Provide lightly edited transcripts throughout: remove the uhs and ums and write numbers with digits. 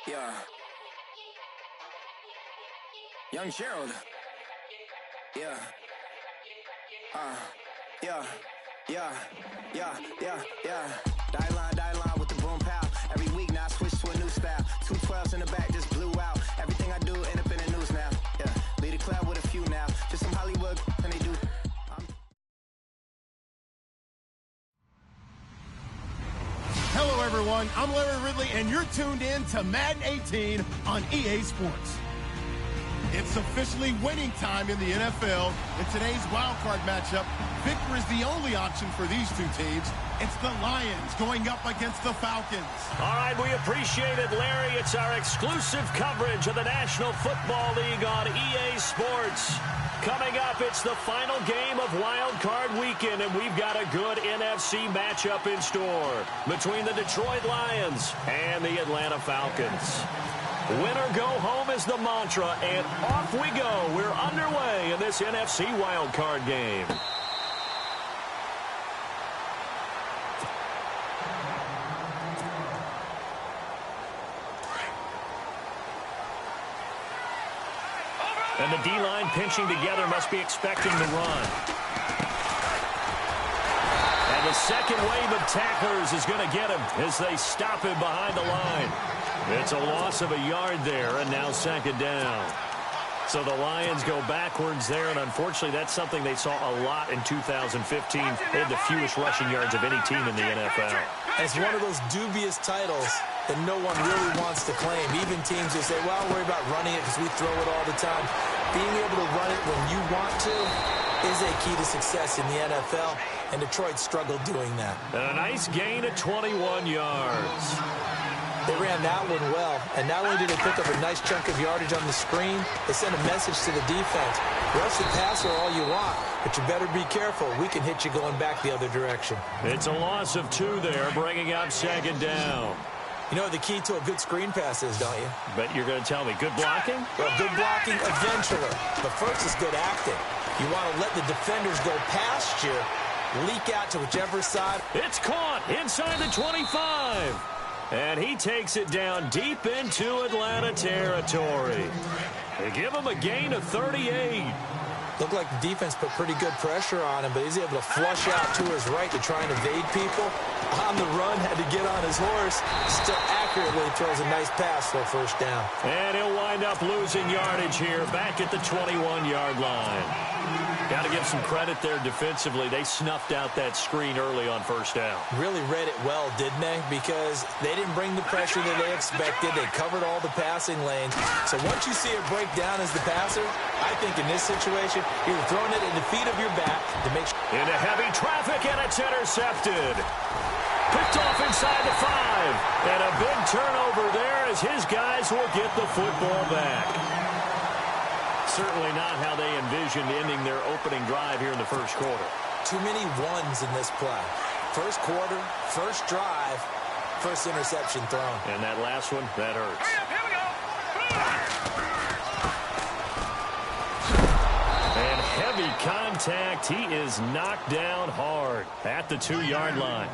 Yeah. Young Gerald. Yeah. Yeah. Die line with the boom pow. Every week now I switch to a new style. 212s in the back just blew out. Everything I do end up in the news now. Yeah. Lead a club with a few now. Just some Hollywood and they do. Hello, everyone. I'm Larry Ridley, and you're tuned in to Madden 18 on EA Sports. It's officially winning time in the NFL. In today's wildcard matchup, victory is the only option for these two teams. It's the Lions going up against the Falcons. All right, we appreciate it, Larry. It's our exclusive coverage of the National Football League on EA Sports. Coming up, it's the final game of Wild Card Weekend, and we've got a good NFC matchup in store between the Detroit Lions and the Atlanta Falcons. Win or go home is the mantra, and off we go. We're underway in this NFC Wild Card game. And the D-line pinching together must be expecting the run. And the second wave of tacklers is going to get him as they stop him behind the line. It's a loss of a yard there, and now second down. So the Lions go backwards there, and unfortunately that's something they saw a lot in 2015. They had the fewest rushing yards of any team in the NFL. It's one of those dubious titles that no one really wants to claim. Even teams who say, well, I'll worry about running it because we throw it all the time. Being able to run it when you want to is a key to success in the NFL, and Detroit struggled doing that. And a nice gain of 21 yards. They ran that one well, and not only did they pick up a nice chunk of yardage on the screen, they sent a message to the defense. Rush the passer all you want, but you better be careful. We can hit you going back the other direction. It's a loss of 2 there, bringing up second down. You know what the key to a good screen pass is, don't you? Bet you're going to tell me good blocking? Well, good blocking eventually, but first is good acting. You want to let the defenders go past you, leak out to whichever side. It's caught inside the 25. And he takes it down deep into Atlanta territory. They give him a gain of 38. Looked like the defense put pretty good pressure on him, but he's able to flush out to his right to try and evade people. On the run, had to get on his horse. Still accurately throws a nice pass for a first down. And he'll wind up losing yardage here back at the 21-yard line. Got to give some credit there defensively. They snuffed out that screen early on first down. Really read it well, didn't they? Because they didn't bring the pressure that they expected. They covered all the passing lanes. So once you see it break down as the passer, I think in this situation, you're throwing it in the feet of your back to make sure. Into heavy traffic, and it's intercepted. Picked off inside the 5. And a big turnover there as his guys will get the football back. Certainly not how they envisioned ending their opening drive here in the first quarter. Too many ones in this play. First quarter, first drive, first interception thrown. And that last one, that hurts. And heavy contact. He is knocked down hard at the 2-yard line.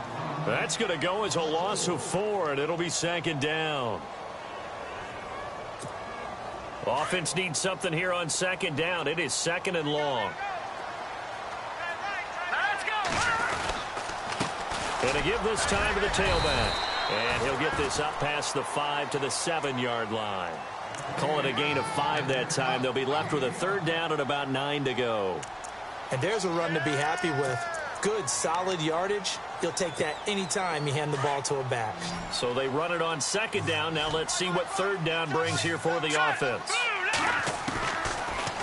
That's going to go as a loss of 4, and it'll be second down. Offense needs something here on second down. It is second and long. Let's go. And to give this time to the tailback. And he'll get this up past the 5 to the 7-yard line. Call it a gain of 5 that time. They'll be left with a third down and about 9 to go. And there's a run to be happy with. Good, solid yardage. You'll take that anytime you hand the ball to a back. So they run it on second down. Now let's see what third down brings here for the offense.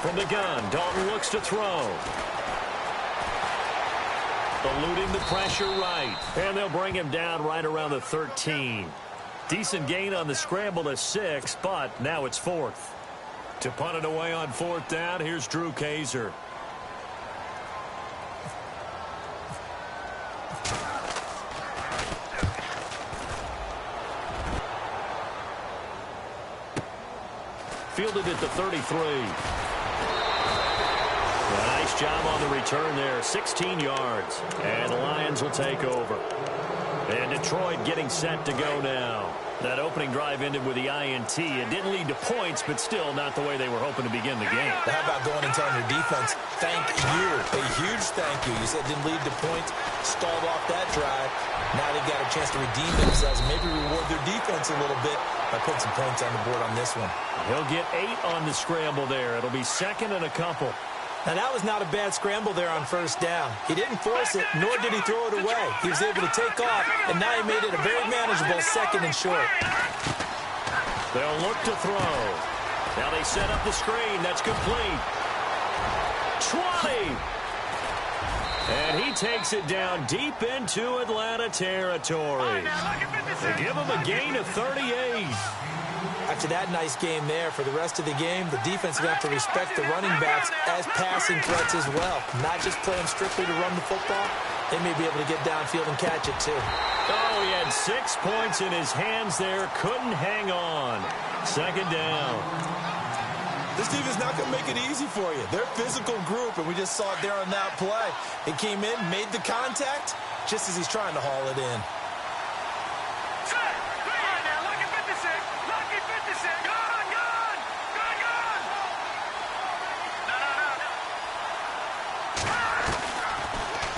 From the gun, Dalton looks to throw. Eluding the pressure right. And they'll bring him down right around the 13. Decent gain on the scramble to 6, but now it's 4th. To punt it away on 4th down, here's Drew Kaiser. Fielded at the 33. Nice job on the return there. 16 yards. And the Lions will take over. And Detroit getting set to go now. That opening drive ended with the INT. It didn't lead to points, but still not the way they were hoping to begin the game. How about going and telling your defense, thank you, a huge thank you. You said it didn't lead to points, stalled off that drive. Now they've got a chance to redeem themselves and maybe reward their defense a little bit by putting some points on the board on this one. He'll get 8 on the scramble there. It'll be second and a couple. Now, that was not a bad scramble there on first down. He didn't force it, nor did he throw it away. He was able to take off, and now he made it a very manageable second and short. They'll look to throw. Now they set up the screen. That's complete. 20. And he takes it down deep into Atlanta territory. They give him a gain of 38. After that nice game there, for the rest of the game, the defense is going to have to respect the running backs as passing threats as well. Not just play them strictly to run the football. They may be able to get downfield and catch it, too. Oh, he had 6 points in his hands there. Couldn't hang on. Second down. This team is not going to make it easy for you. They're a physical group, and we just saw it there on that play. It came in, made the contact, just as he's trying to haul it in.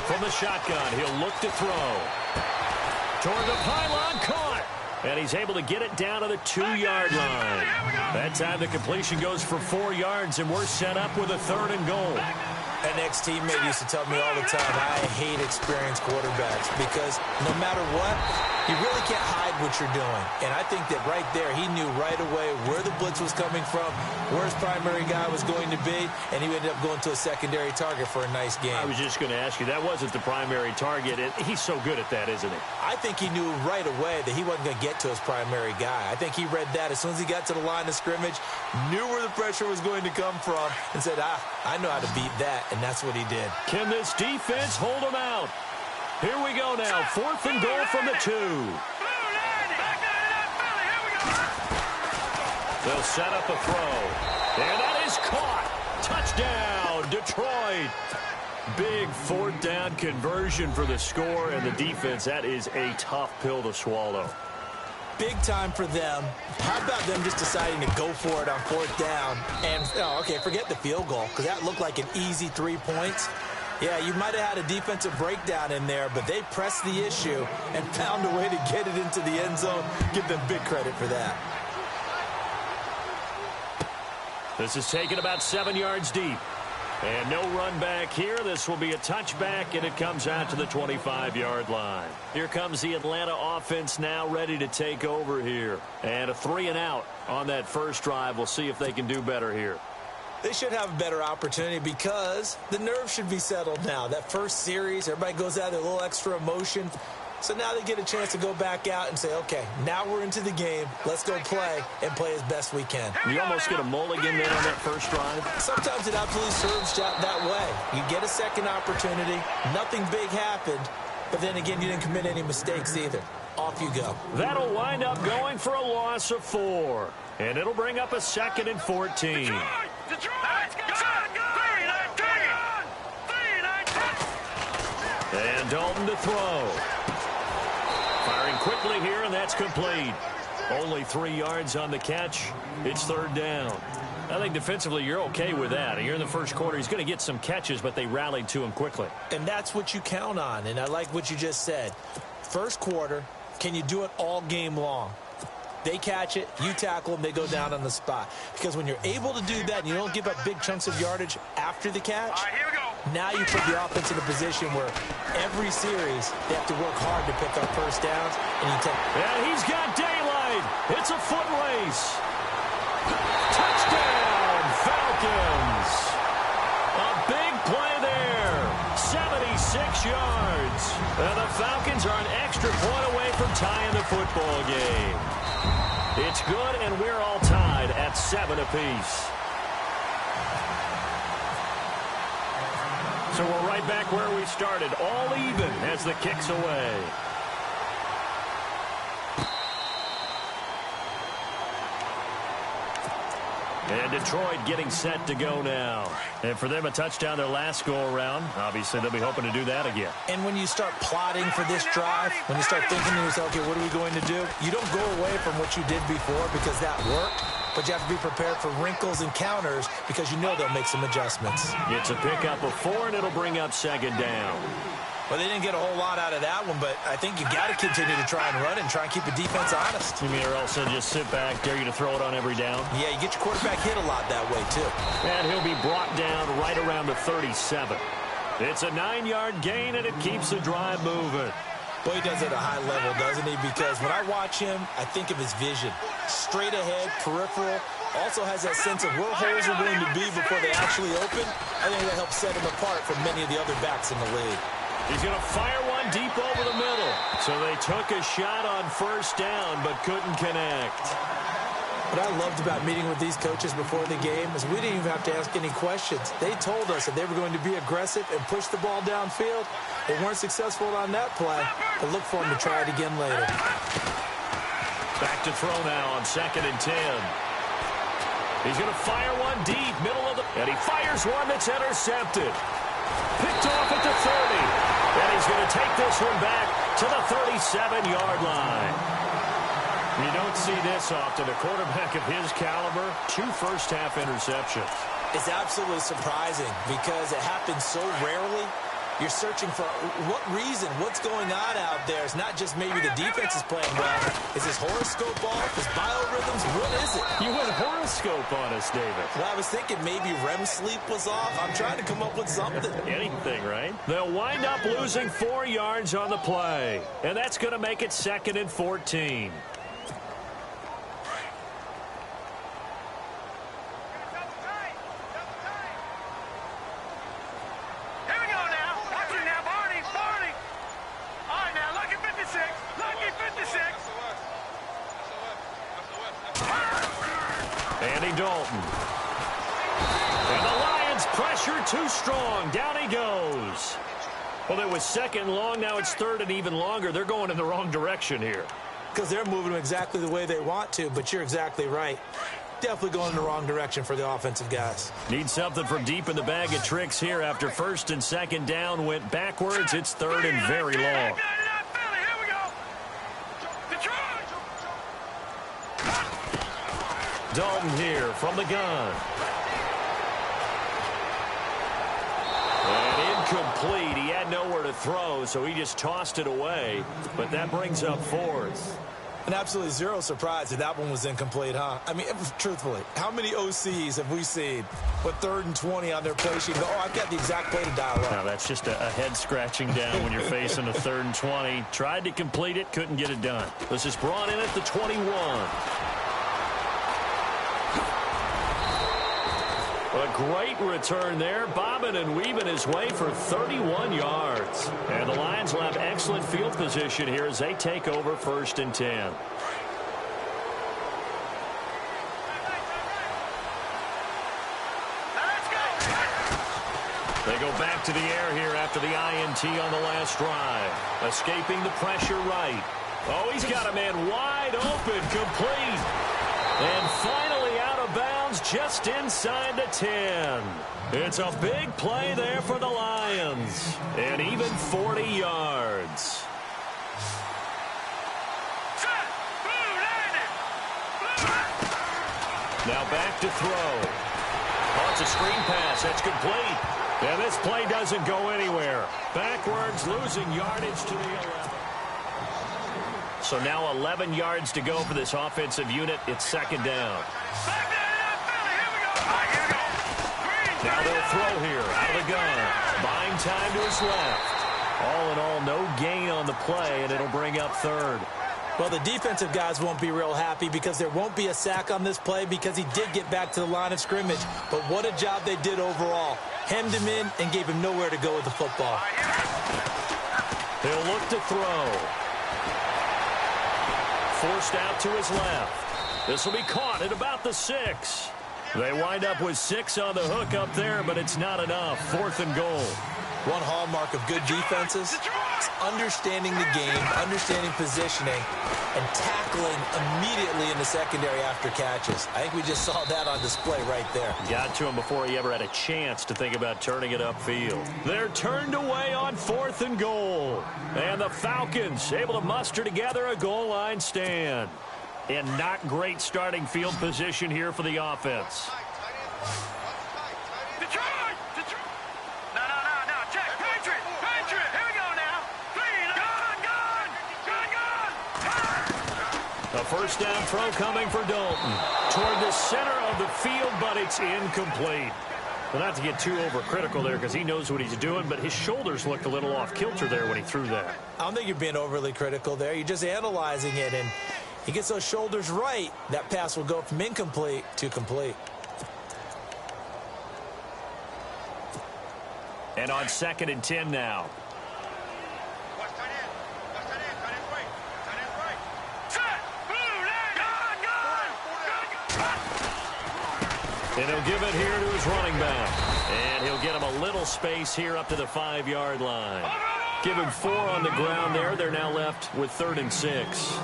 From the shotgun, he'll look to throw. Toward the pylon, caught. And he's able to get it down to the 2-yard line. That time the completion goes for 4 yards, and we're set up with a 3rd and goal. An ex-teammate used to tell me all the time, I hate experienced quarterbacks because no matter what, you really can't hide what you're doing. And I think that right there, he knew right away where the blitz was coming from, where his primary guy was going to be, and he ended up going to a secondary target for a nice game. I was just going to ask you, that wasn't the primary target. He's so good at that, isn't he? I think he knew right away that he wasn't going to get to his primary guy. I think he read that as soon as he got to the line of scrimmage, knew where the pressure was going to come from, and said, I know how to beat that. And that's what he did. Can this defense hold him out? Here we go now. 4th and goal from the 2. They'll set up a throw. And that is caught. Touchdown, Detroit. Big 4th down conversion for the score, and the defense, that is a tough pill to swallow. Big time for them. How about them just deciding to go for it on 4th down? And, okay, forget the field goal, because that looked like an easy 3 points. Yeah, you might have had a defensive breakdown in there, but they pressed the issue and found a way to get it into the end zone. Give them big credit for that. This is taken about 7 yards deep. And no run back here. This will be a touchback, and it comes out to the 25-yard line. Here comes the Atlanta offense now ready to take over here. And a 3-and-out on that first drive. We'll see if they can do better here. They should have a better opportunity because the nerves should be settled now. That first series, everybody goes out with a little extra emotion. So now they get a chance to go back out and say, okay, now we're into the game. Let's go play and play as best we can. You almost get a mulligan there on that first drive. Sometimes it absolutely serves that way. You get a second opportunity. Nothing big happened. But then again, you didn't commit any mistakes either. Off you go. That'll wind up going for a loss of 4. And it'll bring up a 2nd and 14. And Dalton to throw. Firing quickly here, and that's complete. Only 3 yards on the catch. It's 3rd down. I think defensively you're okay with that. Here in the first quarter, he's going to get some catches, but they rallied to him quickly. And that's what you count on, and I like what you just said. First quarter, can you do it all game long? They catch it, you tackle them, they go down on the spot. Because when you're able to do that and you don't give up big chunks of yardage after the catch, now you put the offense in a position where every series they have to work hard to pick up first downs. And he's got daylight. It's a foot race. Touchdown, Falcons. A big play there. 76 yards. And the Falcons are an extra point away from tying the football game. It's good, and we're all tied at 7 apiece. So we're right back where we started, all even as the kick's away. And Detroit getting set to go now. And for them, a touchdown their last go-around. Obviously, they'll be hoping to do that again. And when you start plotting for this drive, when you start thinking to yourself, okay, what are we going to do? You don't go away from what you did before because that worked, but you have to be prepared for wrinkles and counters because you know they'll make some adjustments. It's a pickup of 4, and it'll bring up second down. Well, they didn't get a whole lot out of that one, but I think you got to continue to try and run it and try and keep the defense honest. You mean, or else they'll just sit back, dare you to throw it on every down? Yeah, you get your quarterback hit a lot that way, too. And he'll be brought down right around the 37. It's a 9-yard gain, and it keeps the drive moving. Boy, he does it at a high level, doesn't he? Because when I watch him, I think of his vision. Straight ahead, peripheral, also has that sense of where holes are going to be before they actually open. I think that helps set him apart from many of the other backs in the league. He's going to fire one deep over the middle. So they took a shot on first down, but couldn't connect. What I loved about meeting with these coaches before the game is we didn't even have to ask any questions. They told us that they were going to be aggressive and push the ball downfield. They weren't successful on that play, but look for them to try it again later. Back to throw now on 2nd and 10. He's going to fire one deep, middle of the... And he fires one that's intercepted. Picked off at the 30. And he's going to take this one back to the 37-yard line. You don't see this often. A quarterback of his caliber, 2 first-half interceptions. It's absolutely surprising because it happens so rarely. You're searching for what reason, what's going on out there. It's not just maybe the defense is playing well. Is his horoscope off? His biorhythms? What is it? You went horoscope on us, David. Well, I was thinking maybe REM sleep was off. I'm trying to come up with something. Anything, right? They'll wind up losing 4 yards on the play. And that's going to make it 2nd and 14. Dalton. And the Lions pressure too strong. Down he goes. Well, it was 2nd long. Now it's 3rd and even longer. They're going in the wrong direction here. Because they're moving exactly the way they want to, but you're exactly right. Definitely going in the wrong direction for the offensive guys. Need something from deep in the bag of tricks here after 1st and 2nd down went backwards. It's 3rd and very long. Dalton here from the gun. And incomplete. He had nowhere to throw, so he just tossed it away. But that brings up 4th. And absolutely zero surprise that that one was incomplete, huh? I mean, truthfully, how many OCs have we seen with 3rd and 20 on their play sheet? Oh, I've got the exact play to dial up. Now, that's just a head-scratching down when you're facing a 3rd and 20. Tried to complete it, couldn't get it done. This is brought in at the 21. A great return there, bobbing and weaving his way for 31 yards. And the Lions will have excellent field position here as they take over 1st and 10. They go back to the air here after the INT on the last drive. Escaping the pressure right. Oh, he's got a man wide open, complete. And finally out of bounds just inside the 10. It's a big play there for the Lions. And even 40 yards. Now back to throw. Oh, it's a screen pass. That's complete. And this play doesn't go anywhere. Backwards, losing yardage to the 11. So now 11 yards to go for this offensive unit. It's 2nd down. Now they'll throw here out of the gun. Buying time to his left. All in all, no gain on the play, and it'll bring up 3rd. Well, the defensive guys won't be real happy because there won't be a sack on this play because he did get back to the line of scrimmage. But what a job they did overall. Hemmed him in and gave him nowhere to go with the football. He'll look to throw. Forced out to his left. This will be caught at about the 6. They wind up with 6 on the hook up there, but it's not enough. 4th and goal. One hallmark of good defenses is understanding the game, understanding positioning, and tackling buckling immediately in the secondary after catches. I think we just saw that on display right there. Got to him before he ever had a chance to think about turning it upfield. They're turned away on 4th and goal. And the Falcons able to muster together a goal line stand. And not great starting field position here for the offense. A first down throw coming for Dalton. Toward the center of the field, but it's incomplete. Well, not to get too overcritical there because he knows what he's doing, but his shoulders looked a little off kilter there when he threw that. I don't think you're being overly critical there. You're just analyzing it, and he gets those shoulders right. That pass will go from incomplete to complete. And on 2nd and 10 now. And he'll give it here to his running back. And he'll get him a little space here up to the 5-yard line. Give him 4 on the ground there. They're now left with 3rd and 6.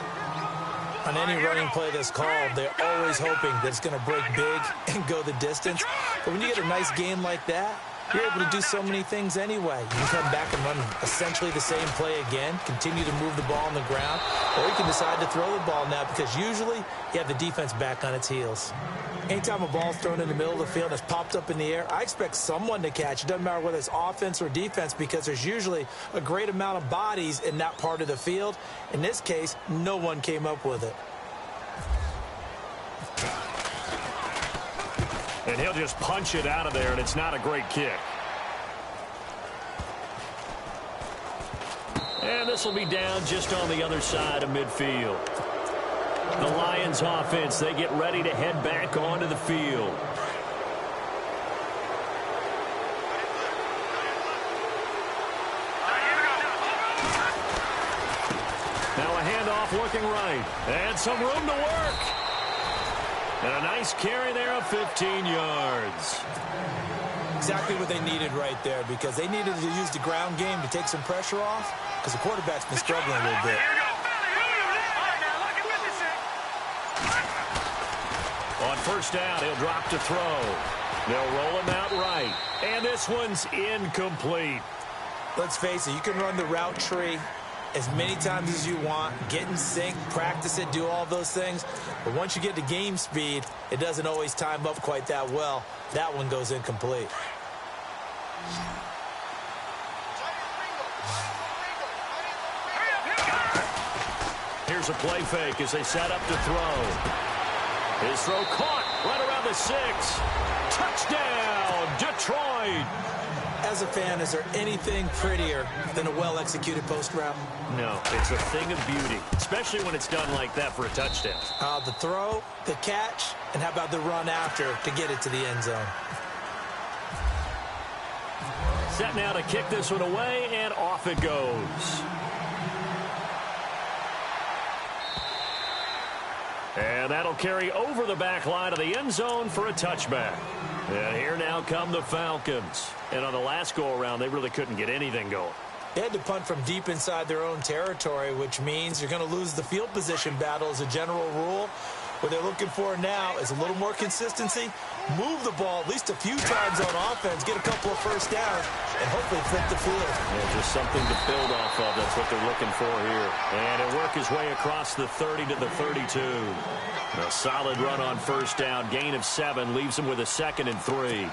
On any running play that's called, they're always hoping that it's going to break big and go the distance. But when you get a nice game like that, you're able to do so many things anyway. You can come back and run essentially the same play again, continue to move the ball on the ground, or you can decide to throw the ball now because usually you have the defense back on its heels. Anytime a ball's thrown in the middle of the field and it's popped up in the air, I expect someone to catch. It doesn't matter whether it's offense or defense because there's usually a great amount of bodies in that part of the field. In this case, no one came up with it. And he'll just punch it out of there, and it's not a great kick. And this will be down just on the other side of midfield. The Lions offense, they get ready to head back onto the field. Now a handoff looking right. And some room to work. And a nice carry there of 15 yards. Exactly what they needed right there because they needed to use the ground game to take some pressure off because the quarterback's been struggling a little bit. On first down, he'll drop to throw. They'll roll him out right. And this one's incomplete. Let's face it, you can run the route tree as many times as you want, get in sync, practice it, do all those things. But once you get to game speed, it doesn't always time up quite that well. That one goes incomplete. Here's a play fake as they set up to throw. His throw caught right around the 6. Touchdown, Detroit. As a fan, is there anything prettier than a well-executed post route? No, it's a thing of beauty, especially when it's done like that for a touchdown. The throw, the catch, and how about the run after to get it to the end zone? Set now to kick this one away, and off it goes. And that'll carry over the back line of the end zone for a touchback. And here now come the Falcons. And on the last go-around, they really couldn't get anything going. They had to punt from deep inside their own territory, which means you're going to lose the field position battle as a general rule. What they're looking for now is a little more consistency, move the ball at least a few times on offense, get a couple of first downs, and hopefully flip the field. Yeah, just something to build off of. That's what they're looking for here. And he'll work his way across the 30 to the 32. A solid run on first down. Gain of 7 leaves him with a 2nd and 3.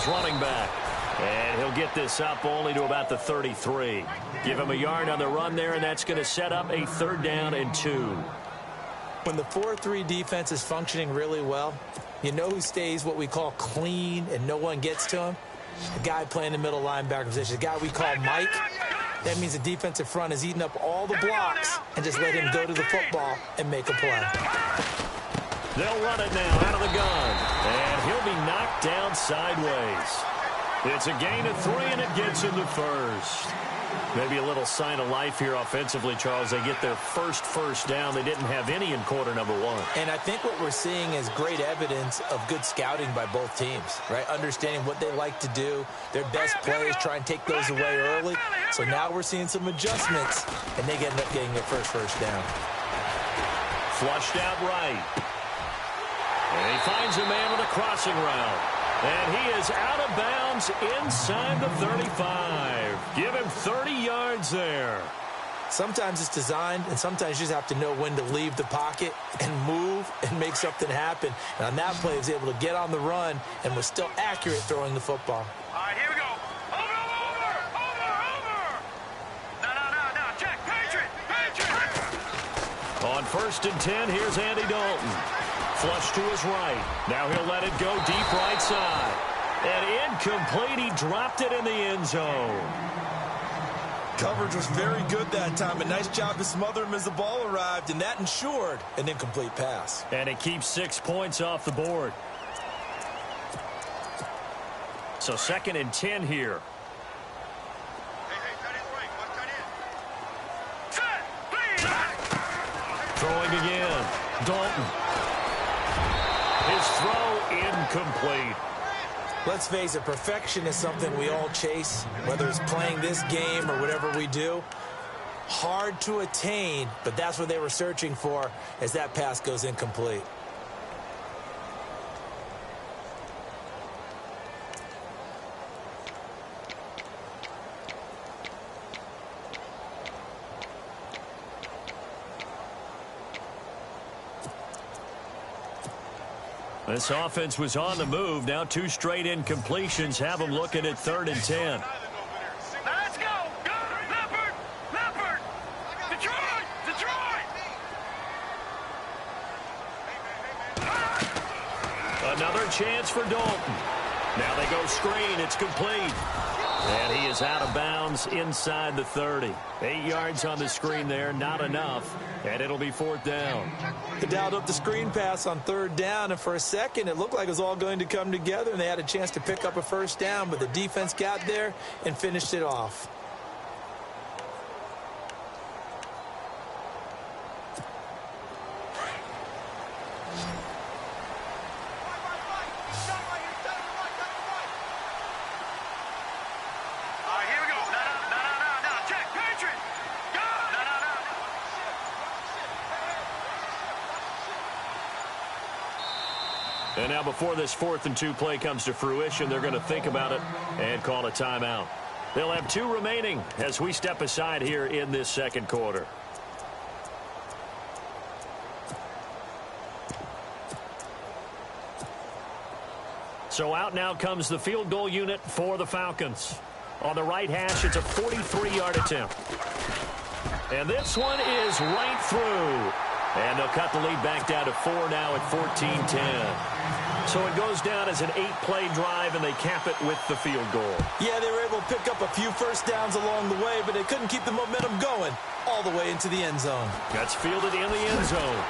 Running back. And he'll get this up only to about the 33. Give him a yard on the run there, and that's going to set up a 3rd down and 2. When the 4-3 defense is functioning really well, you know who stays what we call clean and no one gets to him? The guy playing the middle linebacker position, the guy we call Mike. That means the defensive front is eating up all the blocks and just let him go to the football and make a play. They'll run it now out of the gun. And he'll be knocked down sideways. It's a gain of 3, and it gets him the first. Maybe a little sign of life here offensively, Charles. They get their first down. They didn't have any in quarter number one. And I think what we're seeing is great evidence of good scouting by both teams, right? Understanding what they like to do, their best plays, try and take those away early. So now we're seeing some adjustments, and they end up getting their first down. Flushed out right. And he finds a man with a crossing route. And he is out of bounds inside the 35. Give him 30 yards there. Sometimes it's designed, and sometimes you just have to know when to leave the pocket and move and make something happen. And on that play, he was able to get on the run and was still accurate throwing the football. All right, here we go. Over. No. Check. Patriot. On 1st and 10, here's Andy Dalton. Flush to his right. Now he'll let it go deep right side. And incomplete. He dropped it in the end zone. Coverage was very good that time. A nice job to smother him as the ball arrived, and that ensured an incomplete pass. And it keeps 6 points off the board. So 2nd and 10 here. Throwing again. Dalton. His throw incomplete. Let's face it, perfection is something we all chase, whether it's playing this game or whatever we do. Hard to attain, but that's what they were searching for as that pass goes incomplete. This offense was on the move. Now 2 straight incompletions have them looking at 3rd and 10. Now let's go. Leopard. Detroit. Another chance for Dalton. Now they go screen. It's complete. And he is out of bounds inside the 30. 8 yards on the screen there, not enough. And it'll be 4th down. They dialed up the screen pass on 3rd down, and for a second it looked like it was all going to come together, and they had a chance to pick up a 1st down, but the defense got there and finished it off. And now before this 4th and 2 play comes to fruition, they're going to think about it and call a timeout. They'll have 2 remaining as we step aside here in this 2nd quarter. So out now comes the field goal unit for the Falcons. On the right hash, it's a 43-yard attempt. And this one is right through. And they'll cut the lead back down to 4 now at 14-10. So it goes down as an 8-play drive, and they cap it with the field goal. Yeah, they were able to pick up a few 1st downs along the way, but they couldn't keep the momentum going all the way into the end zone. That's fielded in the end zone.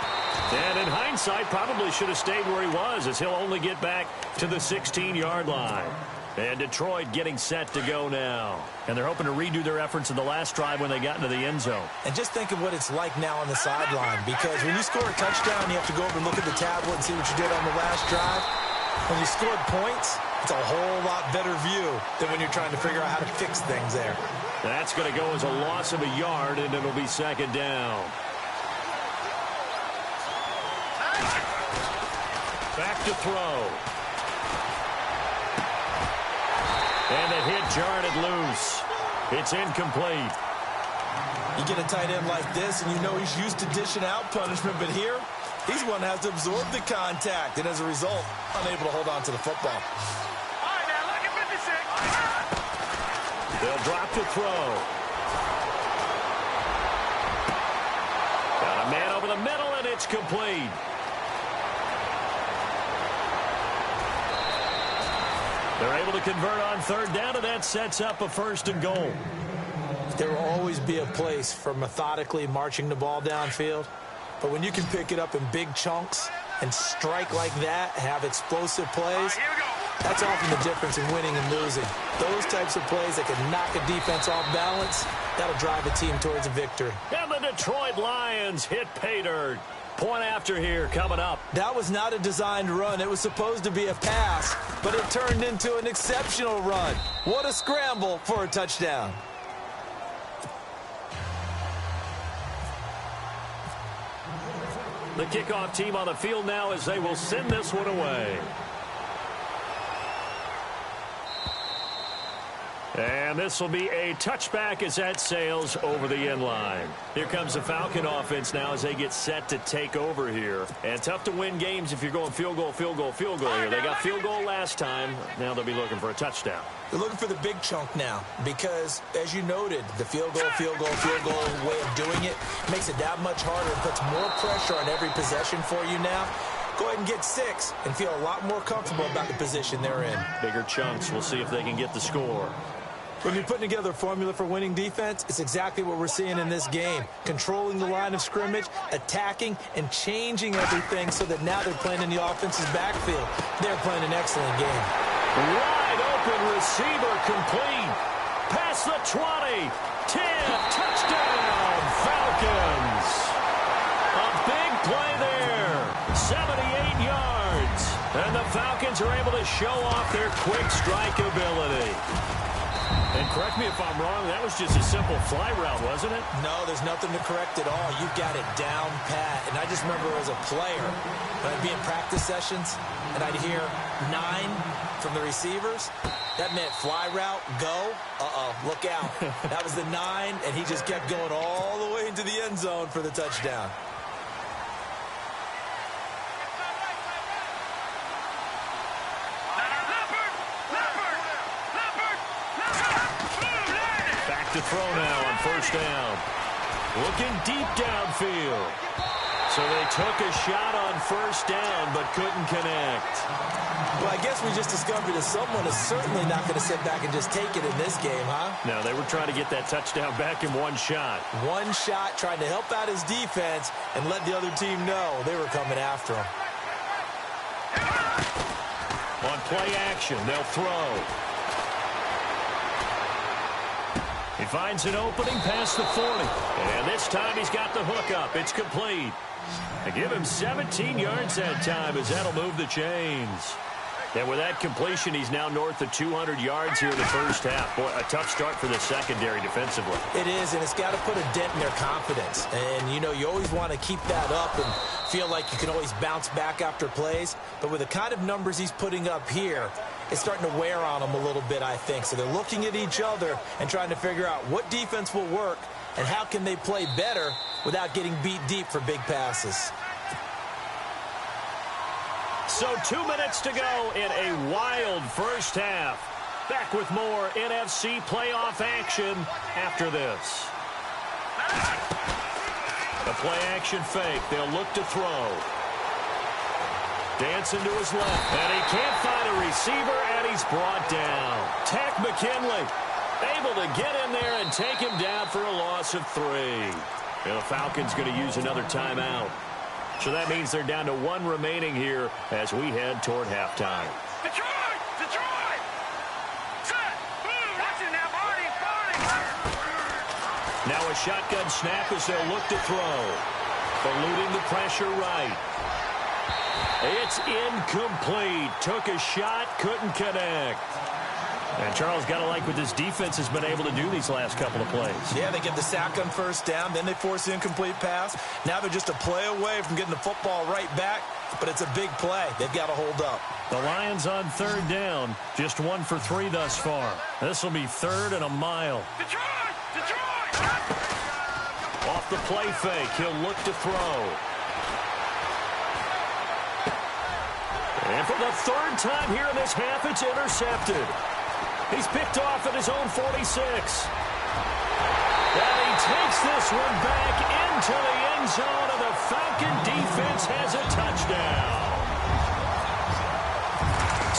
And in hindsight, probably should have stayed where he was, as he'll only get back to the 16-yard line. And Detroit getting set to go now. And they're hoping to redo their efforts in the last drive when they got into the end zone. And just think of what it's like now on the sideline, because when you score a touchdown, you have to go over and look at the tablet and see what you did on the last drive. When you scored points, it's a whole lot better view than when you're trying to figure out how to fix things there. That's going to go as a loss of a yard, and it'll be 2nd down. Back to throw. And the hit jarred it loose. It's incomplete. You get a tight end like this, and you know he's used to dishing out punishment, but here, he's one that has to absorb the contact, and as a result, unable to hold on to the football. All right, now look at 56. They'll drop the throw. Got a man over the middle, and it's complete. They're able to convert on 3rd down, and that sets up a 1st and goal. There will always be a place for methodically marching the ball downfield, but when you can pick it up in big chunks and strike like that, have explosive plays, That's often the difference in winning and losing. Those types of plays that can knock a defense off balance, that'll drive a team towards a victory. And the Detroit Lions hit pay dirt. Point after here coming up. That was not a designed run. It was supposed to be a pass, but it turned into an exceptional run. What a scramble for a touchdown. The kickoff team on the field now as they will send this one away. And this will be a touchback as that sails over the end line. Here comes the Falcon offense now as they get set to take over here. And tough to win games if you're going field goal, field goal, field goal here. They got field goal last time. Now they'll be looking for a touchdown. They're looking for the big chunk now because, as you noted, the field goal way of doing it makes it that much harder and puts more pressure on every possession for you now. Go ahead and get 6 and feel a lot more comfortable about the position they're in. Bigger chunks. We'll see if they can get the score. When you're putting together a formula for winning defense, it's exactly what we're seeing in this game. Controlling the line of scrimmage, attacking, and changing everything so that now they're playing in the offense's backfield. They're playing an excellent game. Wide open receiver complete. Past the 20. 10. Touchdown, Falcons. A big play there. 78 yards. And the Falcons are able to show off their quick strike ability. And correct me if I'm wrong, that was just a simple fly route, wasn't it? No, there's nothing to correct at all. You've got it down pat. And I just remember as a player, when I'd be in practice sessions, and I'd hear 9 from the receivers. That meant fly route, go. Look out. That was the 9, and he just kept going all the way into the end zone for the touchdown. To throw now on first down. Looking deep downfield. So they took a shot on first down but couldn't connect. Well, I guess we just discovered that someone is certainly not going to sit back and just take it in this game, huh? No, they were trying to get that touchdown back in one shot. One shot, trying to help out his defense and let the other team know they were coming after him. On play action, they'll throw. He finds an opening past the 40. And this time he's got the hook up. It's complete. They give him 17 yards that time as that'll move the chains. And with that completion, he's now north of 200 yards here in the first half. Boy, a tough start for the secondary defensively. It is, and it's got to put a dent in their confidence. And, you know, you always want to keep that up and feel like you can always bounce back after plays. But with the kind of numbers he's putting up here, it's starting to wear on them a little bit, I think. So they're looking at each other and trying to figure out what defense will work and how can they play better without getting beat deep for big passes. So 2 minutes to go in a wild first half. Back with more NFC playoff action after this. A play action fake. They'll look to throw. Dancing to his left. And he can't find a receiver, and he's brought down. Tack McKinley able to get in there and take him down for a loss of 3. And the Falcons going to use another timeout. So that means they're down to 1 remaining here as we head toward halftime. Detroit! Detroit! Set! Watch it now, Barney! Now a shotgun snap as they'll look to throw. Eluding the pressure right. It's incomplete. Took a shot, couldn't connect. And Charles, got to like what this defense has been able to do these last couple of plays. Yeah, they get the sack on first down, then they force the incomplete pass. Now they're just a play away from getting the football right back, but it's a big play. They've got to hold up. The Lions on third down, just 1 for 3 thus far. This will be 3rd and a mile. Detroit! Detroit! Off the play fake, he'll look to throw. And for the 3rd time here in this half, it's intercepted. He's picked off at his own 46. And he takes this one back into the end zone, and the Falcon defense has a touchdown.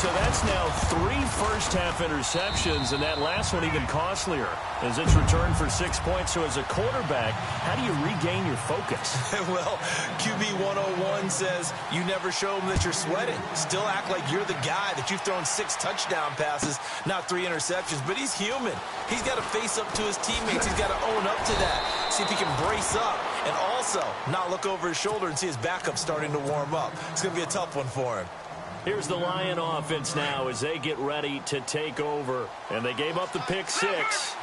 So that's now 3 first-half interceptions, and that last one even costlier as it's returned for 6 points. So as a quarterback, how do you regain your focus? Well, QB 101 says you never show them that you're sweating. Still act like you're the guy, that you've thrown 6 touchdown passes, not 3 interceptions. But he's human. He's got to face up to his teammates. He's got to own up to that. See if he can brace up and also not look over his shoulder and see his backup starting to warm up. It's going to be a tough one for him. Here's the Lion offense now as they get ready to take over. And they gave up the pick 6,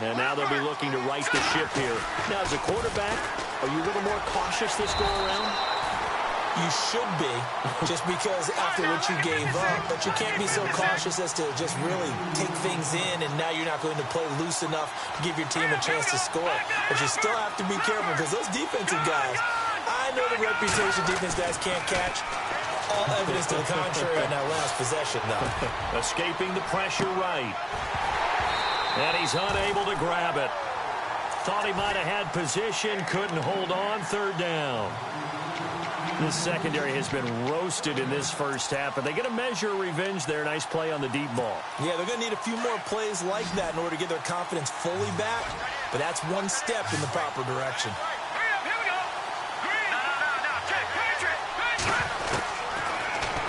and now they'll be looking to right the ship here. Now, as a quarterback, are you a little more cautious this go-around? You should be, just because after what you gave up. But you can't be so cautious as to just really take things in, and now you're not going to play loose enough to give your team a chance to score. But you still have to be careful because those defensive guys, I know the reputation defense guys can't catch. All evidence to the contrary on that last possession, though. Escaping the pressure right. And he's unable to grab it. Thought he might have had position, couldn't hold on. 3rd down. This secondary has been roasted in this first half, but they get a measure of revenge there. Nice play on the deep ball. Yeah, they're going to need a few more plays like that in order to get their confidence fully back, but that's one step in the proper direction.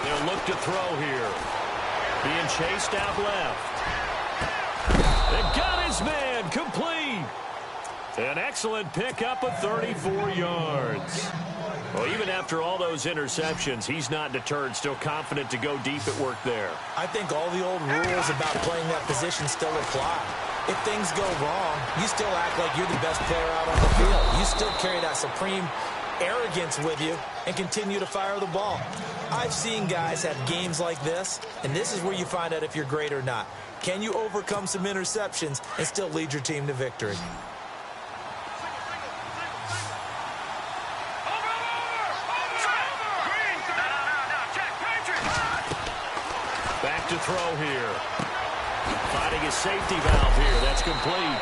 They'll look to throw here. Being chased out left. They've got his man complete. An excellent pickup of 34 yards. Well, even after all those interceptions, he's not deterred, still confident to go deep at work there. I think all the old rules about playing that position still apply. If things go wrong, you still act like you're the best player out on the field. You still carry that supreme arrogance with you and continue to fire the ball. I've seen guys have games like this, and this is where you find out if you're great or not. Can you overcome some interceptions and still lead your team to victory? Back to throw here. Finding a safety valve here. That's complete.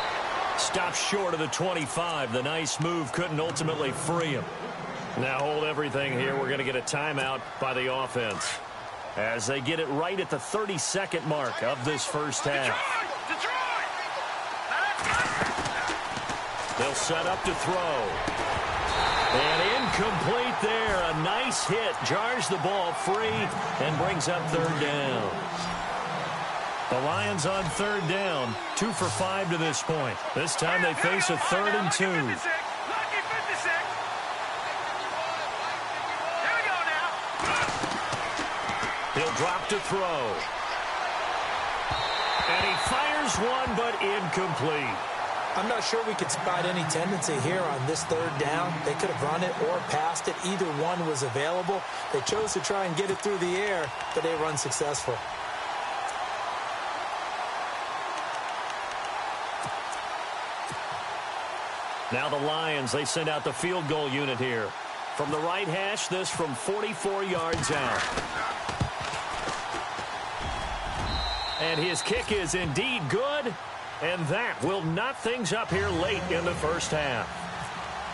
Stops short of the 25. The nice move couldn't ultimately free him. Now hold everything here. We're going to get a timeout by the offense as they get it right at the 32nd mark of this first half. They'll set up to throw. And incomplete there. A nice hit. Jars the ball free and brings up 3rd down. The Lions on 3rd down. 2 for 5 to this point. This time they face a 3rd and 2. He'll drop to throw. And he fires one, but incomplete. I'm not sure we could spot any tendency here on this 3rd down. They could have run it or passed it. Either one was available. They chose to try and get it through the air, but they were unsuccessful. Now the Lions, they send out the field goal unit here. From the right hash, this from 44 yards out. And his kick is indeed good. And that will knot things up here late in the first half.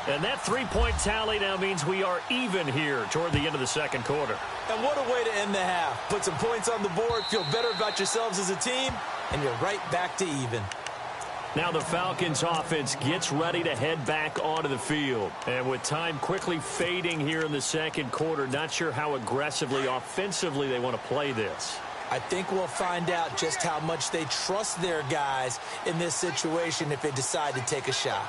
And that 3-point tally now means we are even here toward the end of the second quarter. And what a way to end the half. Put some points on the board, feel better about yourselves as a team, and you're right back to even. Now the Falcons offense gets ready to head back onto the field. And with time quickly fading here in the second quarter, not sure how aggressively, offensively they want to play this. I think we'll find out just how much they trust their guys in this situation if they decide to take a shot.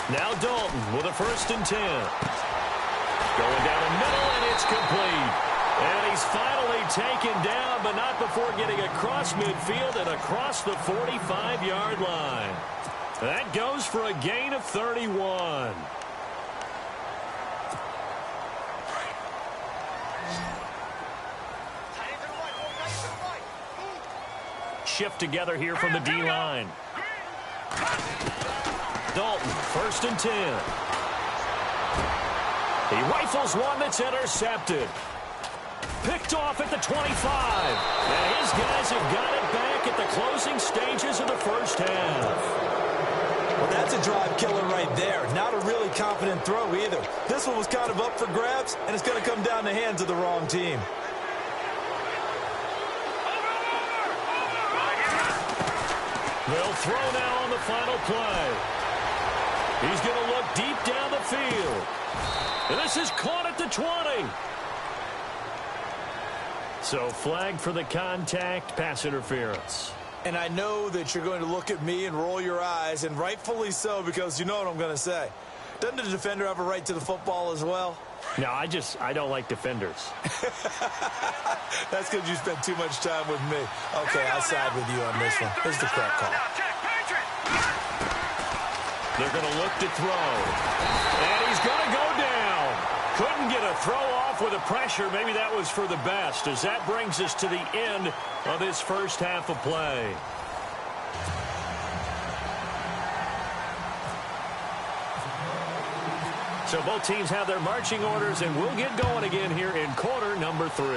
Now Dalton with a 1st and 10. Going down the middle, and it's complete. And he's finally taken down, but not before getting across midfield and across the 45-yard line. That goes for a gain of 31. Shift together here from the D-line. Dalton, 1st and 10. He rifles one that's intercepted. Picked off at the 25. And his guys have got it back at the closing stages of the first half. Well, that's a drive killer right there. Not a really confident throw either. This one was kind of up for grabs, and it's going to come down the hands of the wrong team. They'll throw now on the final play. He's going to look deep down the field. And this is caught at the 20. So flag for the contact, pass interference. And I know that you're going to look at me and roll your eyes, and rightfully so, because you know what I'm going to say. Doesn't the defender have a right to the football as well? No, I don't like defenders. That's because you spent too much time with me. Okay, I'll side with you on this one. Here's the correct call. They're going to look to throw. And he's going to go down. Couldn't get a throw off with the pressure. Maybe that was for the best, as that brings us to the end of this first half of play. So both teams have their marching orders, and we'll get going again here in quarter number 3.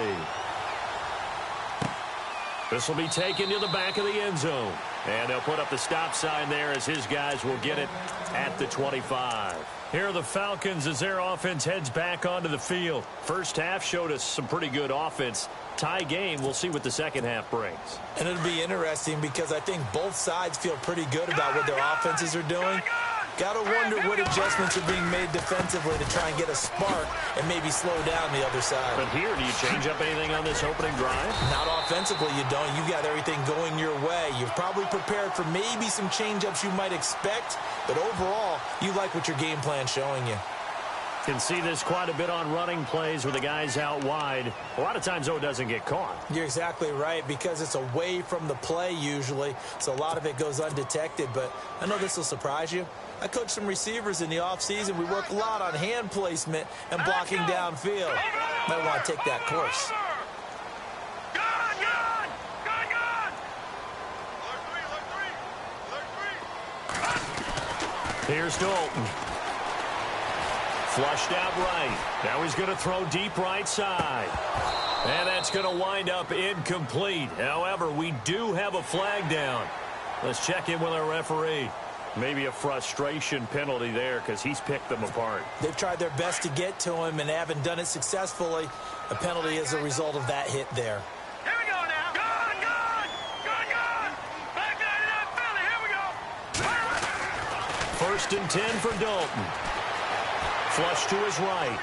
This will be taken to the back of the end zone. And they'll put up the stop sign there as his guys will get it at the 25. Here are the Falcons as their offense heads back onto the field. First half showed us some pretty good offense. Tie game. We'll see what the second half brings. And it'll be interesting because I think both sides feel pretty good about what their offenses are doing. Got to wonder what adjustments are being made defensively to try and get a spark and maybe slow down the other side. But here, do you change up anything on this opening drive? Not offensively, you don't. You got everything going your way. You've probably prepared for maybe some change-ups you might expect, but overall, you like what your game plan's showing you. Can see this quite a bit on running plays with the guys out wide. A lot of times, though, it doesn't get caught. You're exactly right, because it's away from the play usually, so a lot of it goes undetected. But I know this will surprise you. I coach some receivers in the offseason. We work a lot on hand placement and blocking downfield. Might want to take that course. Here's Dalton. Flushed out right. Now he's going to throw deep right side. And that's going to wind up incomplete. However, we do have a flag down. Let's check in with our referee. Maybe a frustration penalty there because he's picked them apart. They've tried their best to get to him and haven't done it successfully. A penalty as a result of that hit there. Here we go now. Gone. Back down to that belly. Here we go. 1st and 10 for Dalton. Flush to his right.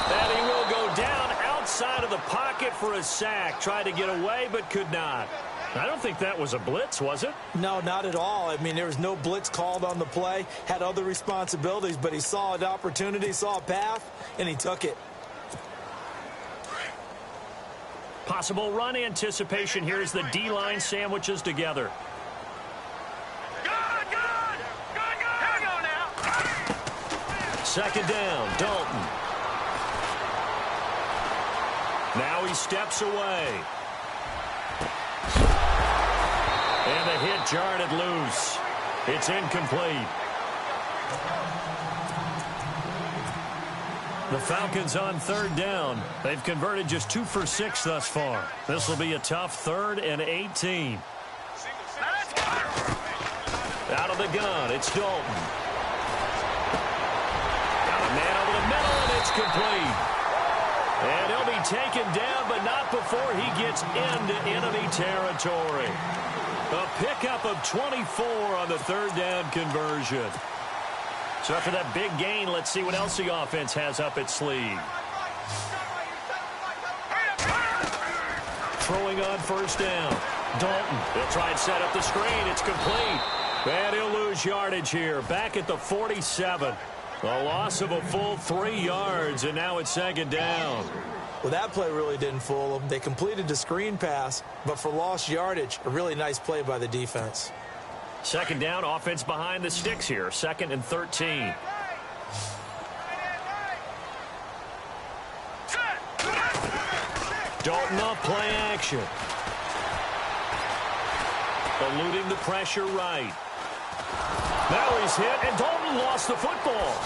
And he will go down outside of the pocket for a sack. Tried to get away, but could not. I don't think that was a blitz, was it? No, not at all. I mean, there was no blitz called on the play. Had other responsibilities, but he saw an opportunity, saw a path, and he took it. Possible run anticipation here as the D-line sandwiches together. Gone. Here we go now. 2nd down, Dalton. Now he steps away. And the hit jarred it loose. It's incomplete. The Falcons on 3rd down. They've converted just 2 for 6 thus far. This will be a tough 3rd and 18. Out of the gun, it's Dalton. Got a man over the middle, and it's complete. And he'll be taken down, but not before he gets into enemy territory. A pickup of 24 on the 3rd down conversion. So after that big gain, let's see what else the offense has up its sleeve. Throwing on 1st down. Dalton. He'll try and set up the screen. It's complete. And he'll lose yardage here. Back at the 47. A loss of a full 3 yards, and now it's 2nd down. Well, that play really didn't fool them. They completed the screen pass, but for lost yardage, a really nice play by the defense. 2nd down, offense behind the sticks here. 2nd and 13. Dalton off play action. Eluding the pressure right. Now he's hit, and Dalton lost the football.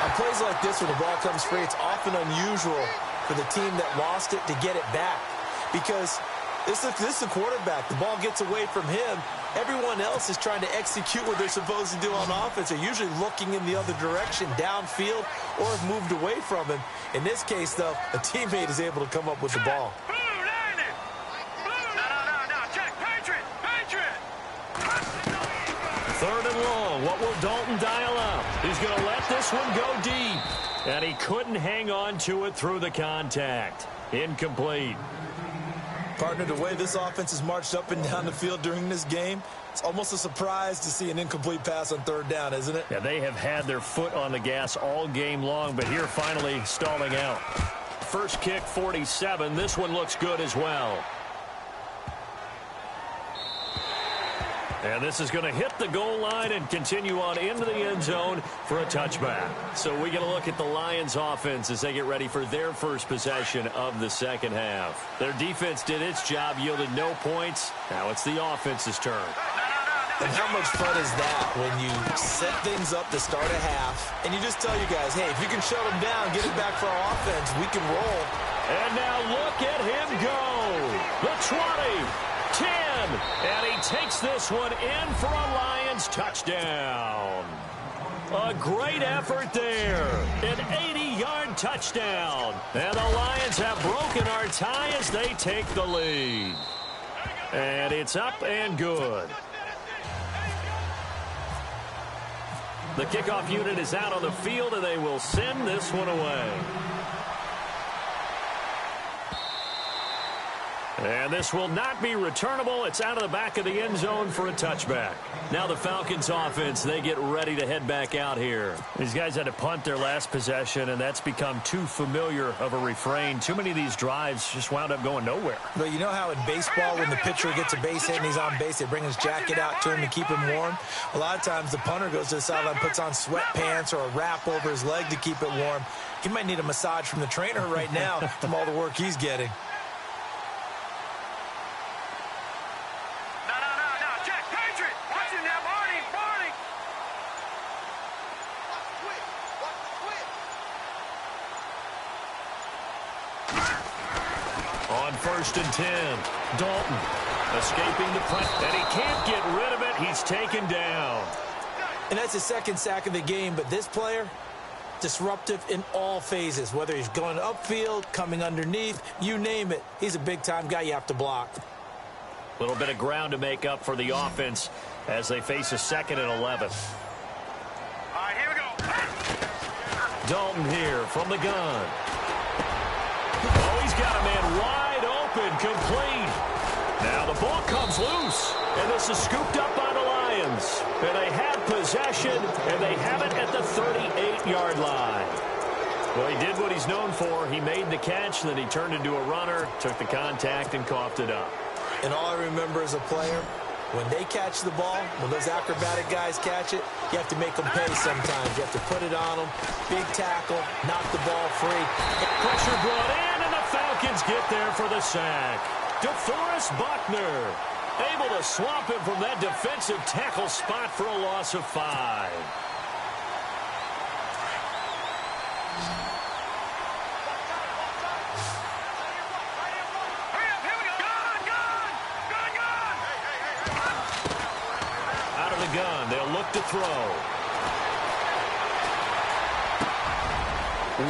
On plays like this, when the ball comes free, it's often unusual for the team that lost it to get it back. Because this is the quarterback. The ball gets away from him. Everyone else is trying to execute what they're supposed to do on offense. They're usually looking in the other direction, downfield, or have moved away from him. In this case, though, a teammate is able to come up with the ball. No, check. what will Dalton dial up? He's going to let this one go deep. And he couldn't hang on to it through the contact. Incomplete. Partner, the way this offense has marched up and down the field during this game, it's almost a surprise to see an incomplete pass on third down, isn't it? Yeah, they have had their foot on the gas all game long, but here finally stalling out. First kick, 47. This one looks good as well. And this is going to hit the goal line and continue on into the end zone for a touchback. So we get a look at the Lions offense as they get ready for their first possession of the second half. Their defense did its job, yielded no points. Now it's the offense's turn. And how much fun is that when you set things up to start a half and you just tell you guys, hey, if you can shut them down, get it back for our offense, we can roll. And now look at him go. The 20. 10, and he takes this one in for a Lions touchdown. A great effort there. An 80-yard touchdown. And the Lions have broken our tie as they take the lead. And it's up and good. The kickoff unit is out on the field, and they will send this one away. And this will not be returnable. It's out of the back of the end zone for a touchback. Now the Falcons offense, they get ready to head back out here. These guys had to punt their last possession, and that's become too familiar of a refrain. Too many of these drives just wound up going nowhere. But you know how in baseball, when the pitcher gets a base hit and he's on base, they bring his jacket out to him to keep him warm? A lot of times the punter goes to the sideline, puts on sweatpants or a wrap over his leg to keep it warm. He might need a massage from the trainer right now from all the work he's getting. First and 10. Dalton escaping the punt, and he can't get rid of it. He's taken down. And that's his second sack of the game, but this player, disruptive in all phases, whether he's going upfield, coming underneath, you name it. He's a big-time guy you have to block. A little bit of ground to make up for the offense as they face a 2nd and 11. All right, here we go. Dalton here from the gun. Oh, he's got a man wide open, complete. Now the ball comes loose, and this is scooped up by the Lions. And they have possession, and they have it at the 38-yard line. Well, he did what he's known for. He made the catch, then he turned into a runner, took the contact, and coughed it up. And all I remember as a player, when they catch the ball, when those acrobatic guys catch it, you have to make them pay sometimes. You have to put it on them, big tackle, knock the ball free. Pressure brought in, and the Falcons get there for the sack. DeForest Buckner able to swamp him from that defensive tackle spot for a loss of 5. Gun. They'll look to throw.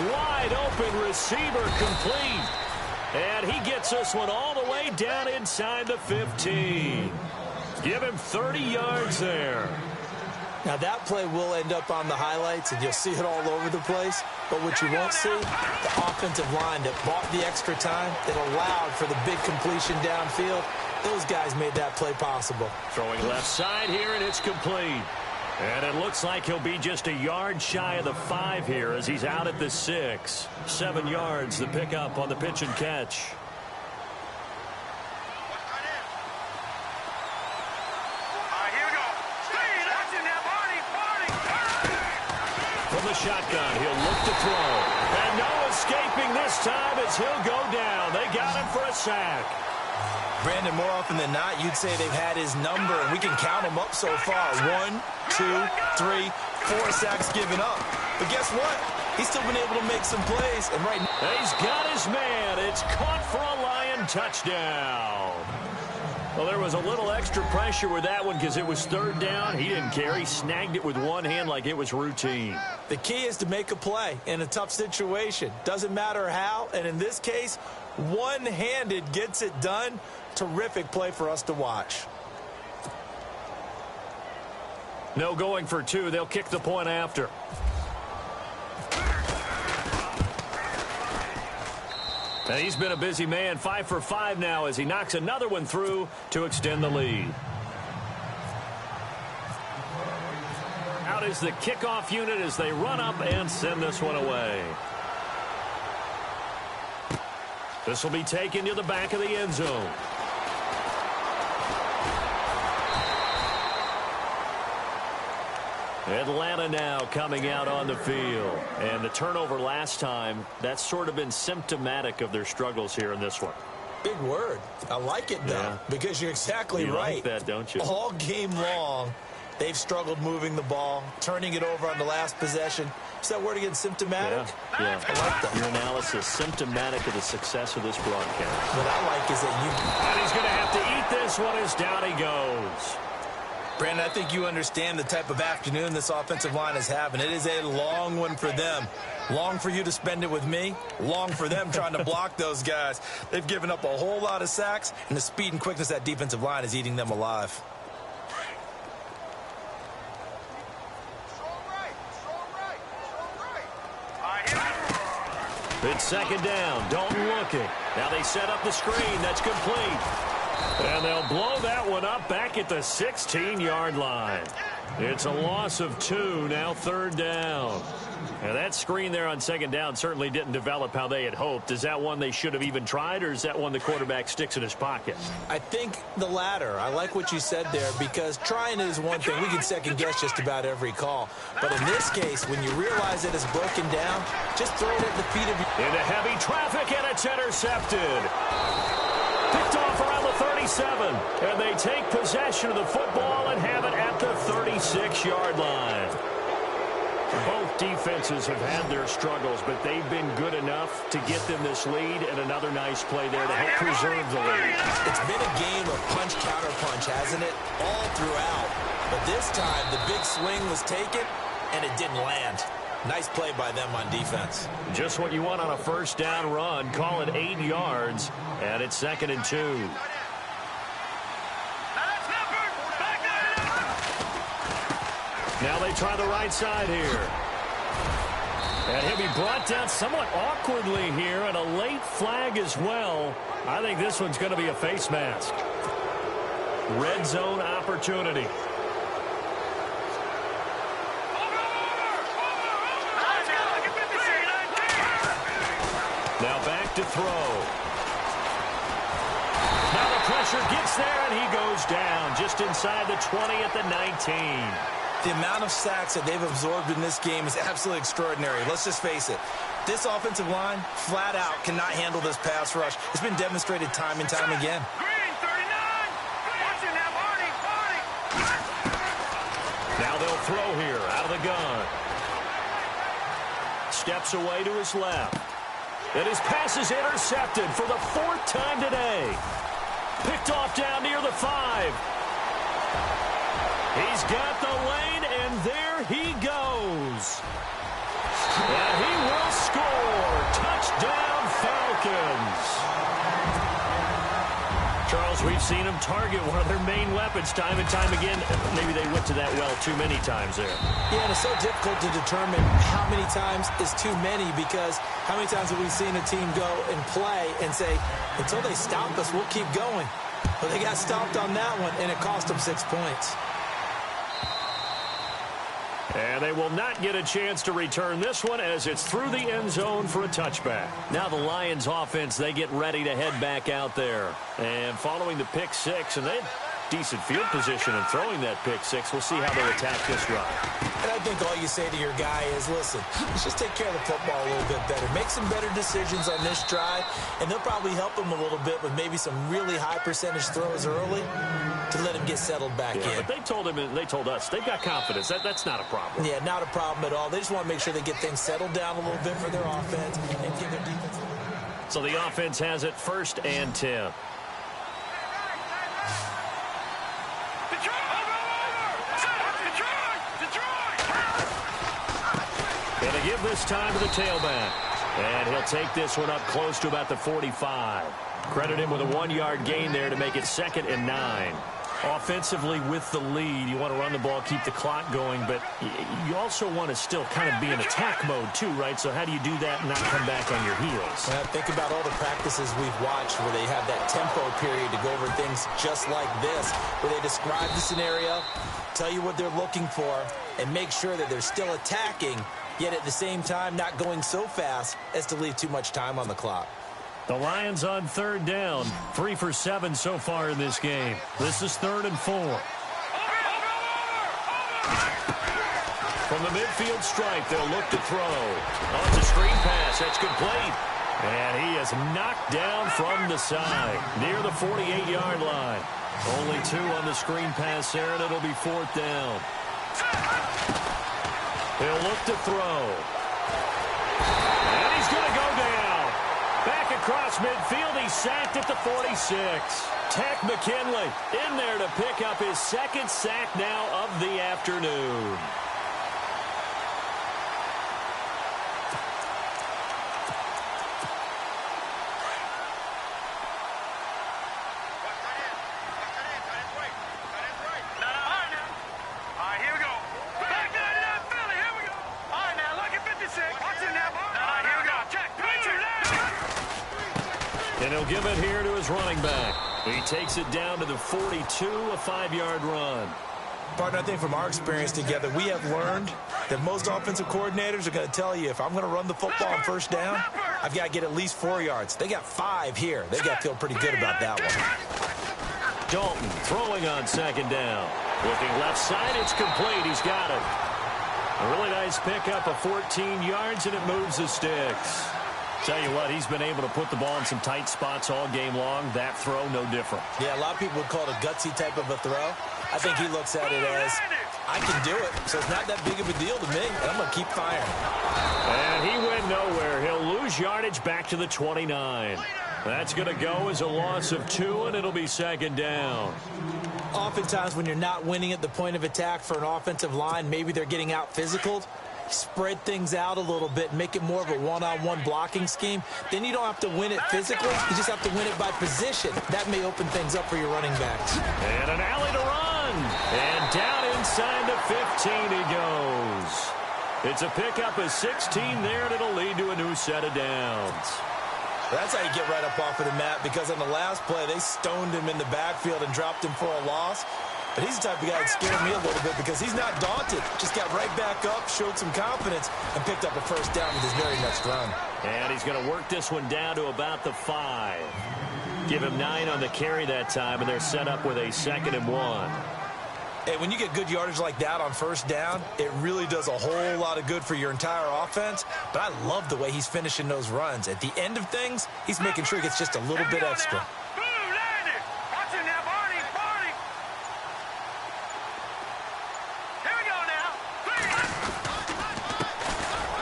Wide open receiver, complete. And he gets this one all the way down inside the 15. Give him 30 yards there. Now that play will end up on the highlights, and you'll see it all over the place. But what you won't see, the offensive line that bought the extra time, that allowed for the big completion downfield. Those guys made that play possible. Throwing left side here, and it's complete. And it looks like he'll be just a yard shy of the 5 here as he's out at the 6. 7 yards, the pickup on the pitch and catch. From the shotgun, he'll look to throw. And no escaping this time as he'll go down. They got him for a sack. Brandon, more often than not, you'd say they've had his number, and we can count them up so far. 1, 2, 3, 4 sacks given up. But guess what? He's still been able to make some plays. And right now, he's got his man. It's caught for a Lion touchdown. Well, there was a little extra pressure with that one because it was 3rd down. He didn't care. He snagged it with one hand like it was routine. The key is to make a play in a tough situation. Doesn't matter how. And in this case, one-handed gets it done. Terrific play for us to watch. No going for two. They'll kick the point after. And he's been a busy man, 5 for 5 now as he knocks another one through to extend the lead. Out is the kickoff unit as they run up and send this one away. This will be taken to the back of the end zone. Atlanta now coming out on the field. And the turnover last time, that's sort of been symptomatic of their struggles here in this one. Big word. I like it, though, because you're exactly right. You like that, don't you? All game long, they've struggled moving the ball, turning it over on the last possession. Is that word again, symptomatic? Yeah. I like that. Your analysis, symptomatic of the success of this broadcast. What I like is that And he's going to have to eat this one as down he goes. Brandon, I think you understand the type of afternoon this offensive line is having. It is a long one for them. Long for you to spend it with me. Long for them trying to block those guys. They've given up a whole lot of sacks, and the speed and quickness of that defensive line is eating them alive. It's second down. Dalton looking. Now they set up the screen. That's complete. And they'll blow that one up back at the 16-yard line. It's a loss of 2, now third down. Now that screen there on second down certainly didn't develop how they had hoped. Is that one they should have even tried, or is that one the quarterback sticks in his pocket? I think the latter. I like what you said there, because trying it is one thing. We can second-guess just about every call. But in this case, when you realize it is broken down, just throw it at the feet of your... Into heavy traffic, and it's intercepted. Picked off around the 37, and they take possession of the football and have it at the 36-yard line. Both defenses have had their struggles, but they've been good enough to get them this lead, and another nice play there to help preserve the lead. It's been a game of punch-counter-punch, hasn't it? All throughout. But this time, the big swing was taken, and it didn't land. Nice play by them on defense. Just what you want on a first down run. Call it 8 yards, and it's 2nd and 2. Now they try the right side here. And he'll be brought down somewhat awkwardly here, and a late flag as well. I think this one's going to be a face mask. Red zone opportunity. Now back to throw. Now the pressure gets there, and he goes down just inside the 20 at the 19. The amount of sacks that they've absorbed in this game is absolutely extraordinary. Let's just face it. This offensive line, flat out, cannot handle this pass rush. It's been demonstrated time and time again. Now they'll throw here out of the gun. Steps away to his left. And his pass is intercepted for the 4th time today. Picked off down near the 5. He's got the lane, and there he goes. And he will score. Touchdown, Falcons. Charles, we've seen him target one of their main weapons time and time again. Maybe they went to that well too many times there. Yeah, and it's so difficult to determine how many times is too many, because how many times have we seen a team go and play and say, until they stop us, we'll keep going. But they got stopped on that one, and it cost them 6 points. And they will not get a chance to return this one as it's through the end zone for a touchback. Now the Lions offense, they get ready to head back out there. And following the pick 6, and they had decent field position in throwing that pick 6. We'll see how they attack this drive. And I think all you say to your guy is, listen, let's just take care of the football a little bit better. Make some better decisions on this drive, and they'll probably help him a little bit with maybe some really high percentage throws early to let him get settled back in. But they told him, and they told us, they've got confidence. That's not a problem. Yeah, not a problem at all. They just want to make sure they get things settled down a little bit for their offense and give their defense. So the offense has it 1st and 10. And to give this time to the tailback. And he'll take this one up close to about the 45. Credit him with a 1-yard gain there to make it 2nd and 9. Offensively with the lead, you want to run the ball, keep the clock going, but you also want to still kind of be in attack mode too, right? So how do you do that and not come back on your heels? Well, think about all the practices we've watched where they have that tempo period to go over things just like this, where they describe the scenario, tell you what they're looking for, and make sure that they're still attacking, yet at the same time not going so fast as to leave too much time on the clock. The Lions on third down, 3 for 7 so far in this game. This is 3rd and 4. From the midfield stripe, they'll look to throw. Oh, it's a screen pass. That's complete. And he is knocked down from the side, near the 48-yard line. Only 2 on the screen pass there, and it'll be 4th down. He'll look to throw. And he's going to go down. Back across midfield, he's sacked at the 46. Tech McKinley in there to pick up his 2nd sack now of the afternoon. And he'll give it here to his running back. He takes it down to the 42, a 5-yard run. Partner, I think from our experience together, we have learned that most offensive coordinators are going to tell you, if I'm going to run the football on first down, I've got to get at least 4 yards. They got 5 here. They've got to feel pretty good about that one. Dalton throwing on 2nd down. Looking left side, it's complete. He's got it. A really nice pickup of 14 yards, and it moves the sticks. Tell you what, he's been able to put the ball in some tight spots all game long. That throw, no different. Yeah, a lot of people would call it a gutsy type of a throw. I think he looks at it as, I can do it, so it's not that big of a deal to me, and I'm going to keep firing. And he went nowhere. He'll lose yardage back to the 29. That's going to go as a loss of 2, and it'll be 2nd down. Oftentimes when you're not winning at the point of attack for an offensive line, maybe they're getting out physical. Spread things out a little bit, make it more of a one-on-one blocking scheme. Then you don't have to win it physically. You just have to win it by position. That may open things up for your running backs. And an alley to run. And down inside the 15 he goes. It's a pickup of 16 there, and it'll lead to a new set of downs. That's how you get right up off of the mat, because on the last play, they stoned him in the backfield and dropped him for a loss. But he's the type of guy that scared me a little bit because he's not daunted. Just got right back up, showed some confidence, and picked up a first down with his very next run. And he's going to work this one down to about the 5. Give him 9 on the carry that time, and they're set up with a 2nd and 1. Hey, when you get good yardage like that on first down, it really does a whole lot of good for your entire offense. But I love the way he's finishing those runs. At the end of things, he's making sure he gets just a little bit extra.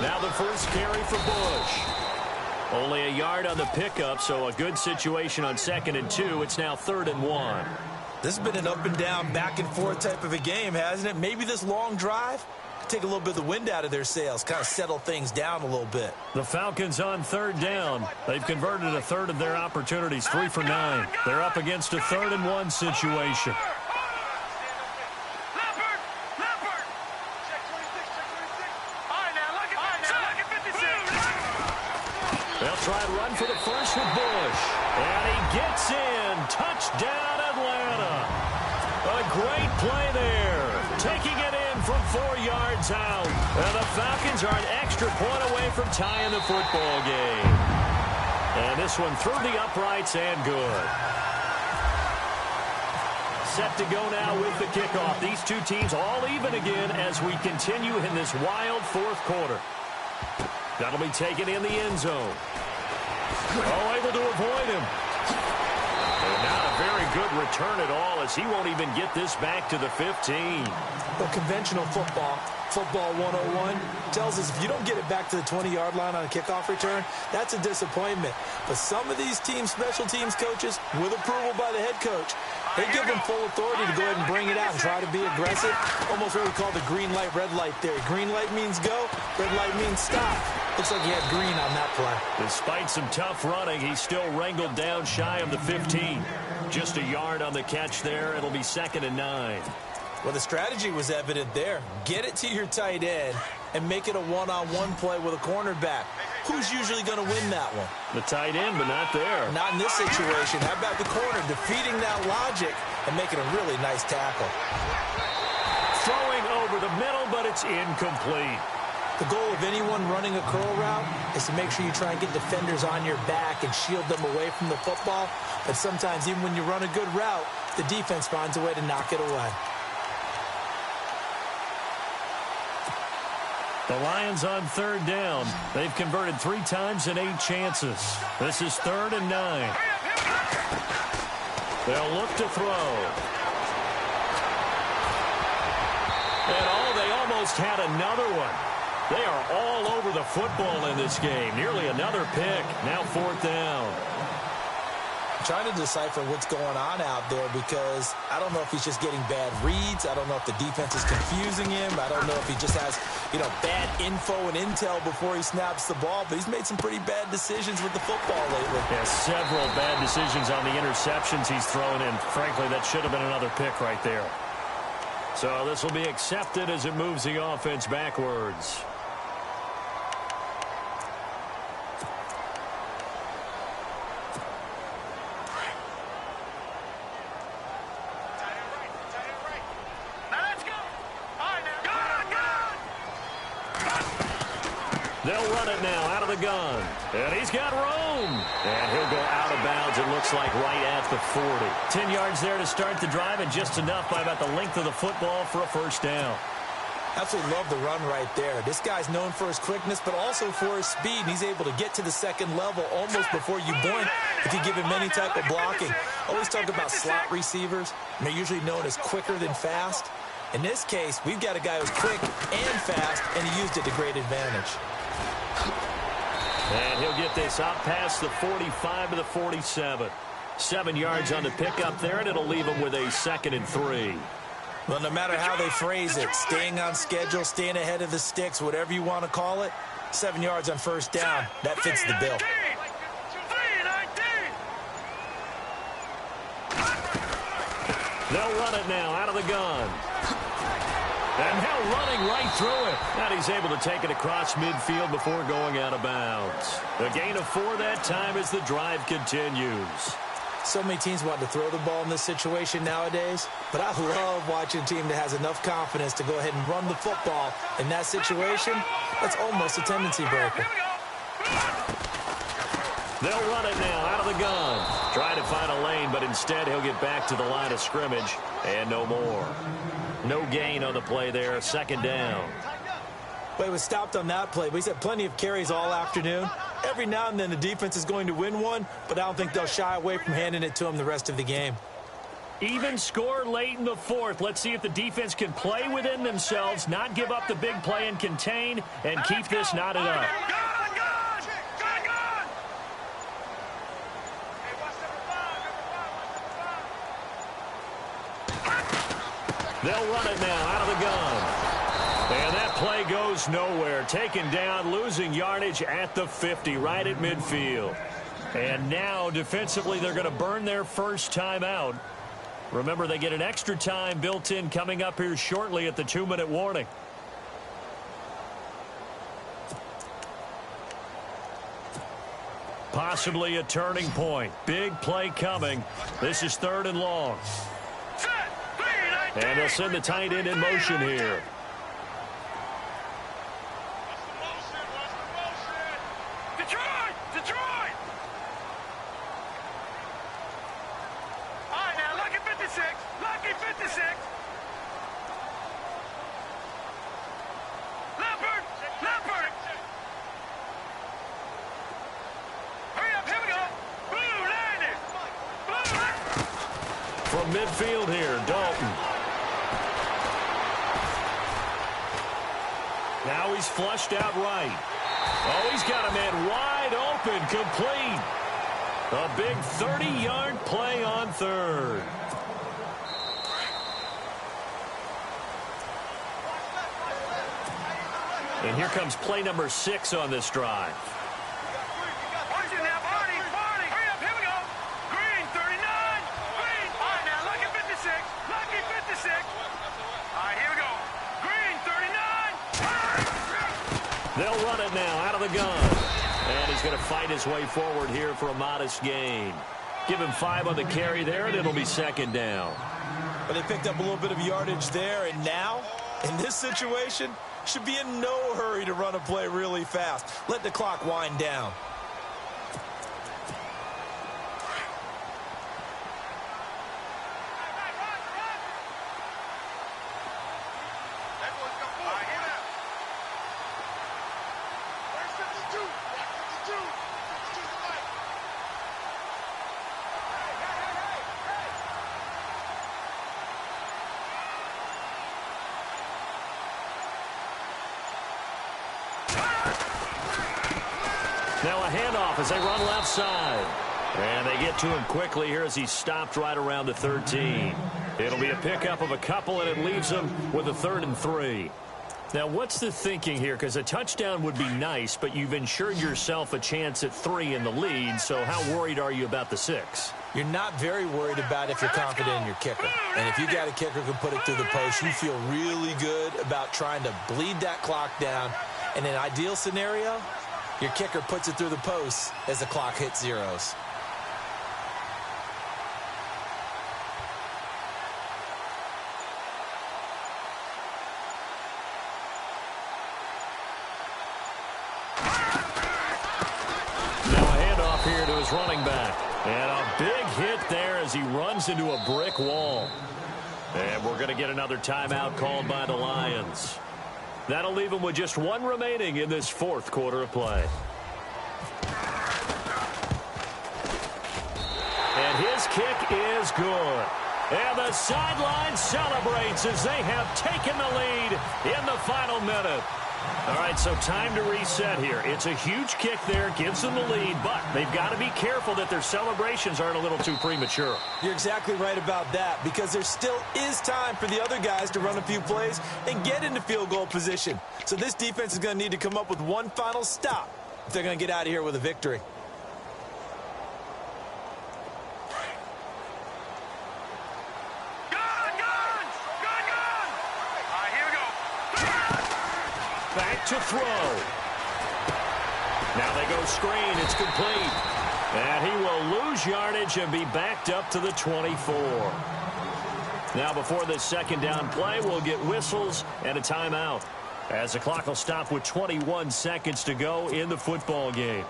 Now the first carry for Bush. Only a yard on the pickup, so a good situation on 2nd and 2. It's now 3rd and 1. This has been an up and down, back and forth type of a game, hasn't it? Maybe this long drive could take a little bit of the wind out of their sails, kind of settle things down a little bit. The Falcons on 3rd down. They've converted a 1/3 of their opportunities, 3 for 9. They're up against a 3rd and 1 situation. They'll try and run for the first with Bush. And he gets in. Touchdown, Atlanta. A great play there. Taking it in from 4 yards out. And the Falcons are an extra point away from tying the football game. And this one through the uprights and good. Set to go now with the kickoff. These two teams all even again as we continue in this wild 4th quarter. That'll be taken in the end zone. Oh, able to avoid him. And not a very good return at all as he won't even get this back to the 15. Well, conventional football 101, tells us if you don't get it back to the 20-yard line on a kickoff return, that's a disappointment. But some of these teams, special teams coaches, with approval by the head coach, they give them full authority to go ahead and bring it out and try to be aggressive. Almost what we call the green light, red light theory. Green light means go, red light means stop. Looks like he had green on that play. Despite some tough running, he's still wrangled down shy of the 15. Just a yard on the catch there. It'll be 2nd and 9. Well, the strategy was evident there. Get it to your tight end and make it a one-on-one play with a cornerback. Who's usually going to win that one? The tight end, but not there. Not in this situation. How about the corner defeating that logic and making a really nice tackle? Throwing over the middle, but it's incomplete. The goal of anyone running a curl route is to make sure you try and get defenders on your back and shield them away from the football. But sometimes even when you run a good route, the defense finds a way to knock it away. The Lions on 3rd down. They've converted 3 times in 8 chances. This is 3rd and 9. They'll look to throw. And they almost had another one. They are all over the football in this game. Nearly another pick. Now 4th down. I'm trying to decipher what's going on out there because I don't know if he's just getting bad reads. I don't know if the defense is confusing him. I don't know if he just has, bad info and intel before he snaps the ball. But he's made some pretty bad decisions with the football lately. Yeah, several bad decisions on the interceptions he's thrown in. Frankly, that should have been another pick right there. So this will be accepted as it moves the offense backwards. They'll run it now out of the gun. And he's got room. And he'll go out of bounds, it looks like, right at the 40. 10 yards there to start the drive, and just enough by about the length of the football for a 1st down. Absolutely love the run right there. This guy's known for his quickness, but also for his speed. He's able to get to the 2nd level almost before you blink if you give him any type of blocking. Always talk about slot receivers, and they're usually known as quicker than fast. In this case, we've got a guy who's quick and fast, and he used it to great advantage. And he'll get this out past the 45 to the 47. 7 yards on the pickup there, and it'll leave him with a 2nd and 3. Well, no matter how they phrase it, staying on schedule, staying ahead of the sticks, whatever you want to call it, 7 yards on 1st down, that fits the bill. They'll run it now out of the gun. And now running right through it. And he's able to take it across midfield before going out of bounds. A gain of 4 that time as the drive continues. So many teams want to throw the ball in this situation nowadays, but I love watching a team that has enough confidence to go ahead and run the football. In that situation, that's almost a tendency breaker. They'll run it now out of the gun. Try to find a lane, but instead he'll get back to the line of scrimmage and no more. No gain on the play there, 2nd down. Well, he was stopped on that play, but he's had plenty of carries all afternoon. Every now and then the defense is going to win one, but I don't think they'll shy away from handing it to him the rest of the game. Even score late in the 4th. Let's see if the defense can play within themselves, not give up the big play and contain, and keep this knotted up. They'll run it now out of the gun. And that play goes nowhere. Taken down, losing yardage at the 50, right at midfield. And now, defensively, they're going to burn their first time out. Remember, they get an extra time built in coming up here shortly at the 2-minute warning. Possibly a turning point. Big play coming. This is 3rd and long. And they'll send the tight end in motion here. Detroit! All right, now, lucky 56. Lucky 56. Leopard! Hurry up, here we go. Blue, landed. From midfield here, Dalton. Now he's flushed out right. Oh, he's got a man wide open, complete. A big 30-yard play on 3rd. And here comes play number 6 on this drive. Watch it now, Barney. Hurry up, here we go. Green, 39. of the gun. And he's going to fight his way forward here for a modest gain. Give him 5 on the carry there, and it'll be second down. But they picked up a little bit of yardage there, and now, in this situation, should be in no hurry to run a play really fast. Let the clock wind down. Now a handoff as they run left side. And they get to him quickly here as he's stopped right around the 13. It'll be a pickup of a couple, and it leaves him with a 3rd and 3. Now, what's the thinking here? Because a touchdown would be nice, but you've ensured yourself a chance at 3 in the lead, so how worried are you about the 6? You're not very worried about if you're confident in your kicker. And if you got a kicker who can put it through the post, you feel really good about trying to bleed that clock down. In an ideal scenario, your kicker puts it through the post as the clock hits zeros. Now a handoff here to his running back. And a big hit there as he runs into a brick wall. And we're going to get another timeout called by the Lions. That'll leave him with just 1 remaining in this 4th quarter of play. And his kick is good. And the sideline celebrates as they have taken the lead in the final minute. All right, so time to reset here. It's a huge kick there, gives them the lead, but they've got to be careful that their celebrations aren't a little too premature. You're exactly right about that, because there still is time for the other guys to run a few plays and get into field goal position. So this defense is going to need to come up with one final stop if they're going to get out of here with a victory. Back to throw. Now they go screen. It's complete. And he will lose yardage and be backed up to the 24. Now before this second down play, we'll get whistles and a timeout, as the clock will stop with 21 seconds to go in the football game.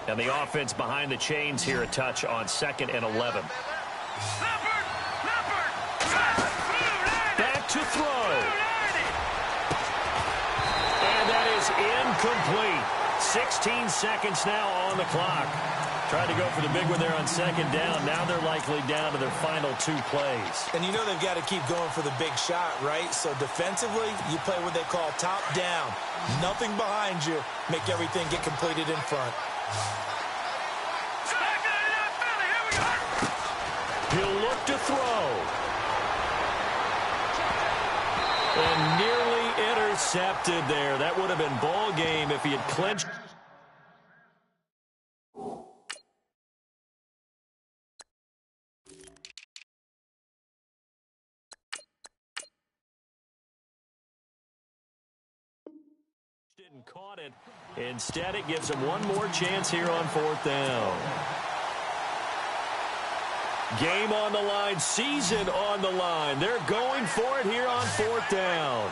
And the offense behind the chains here a touch on 2nd and 11. To throw. And that is incomplete. 16 seconds now on the clock. Tried to go for the big one there on 2nd down. Now they're likely down to their final 2 plays. And you know they've got to keep going for the big shot, right? So defensively, you play what they call top down. Nothing behind you. Make everything get completed in front. He'll look to throw. And nearly intercepted there. That would have been ball game if he had clinched. Didn't caught it. Instead, it gives him one more chance here on 4th down. Game on the line, season on the line. They're going for it here on 4th down.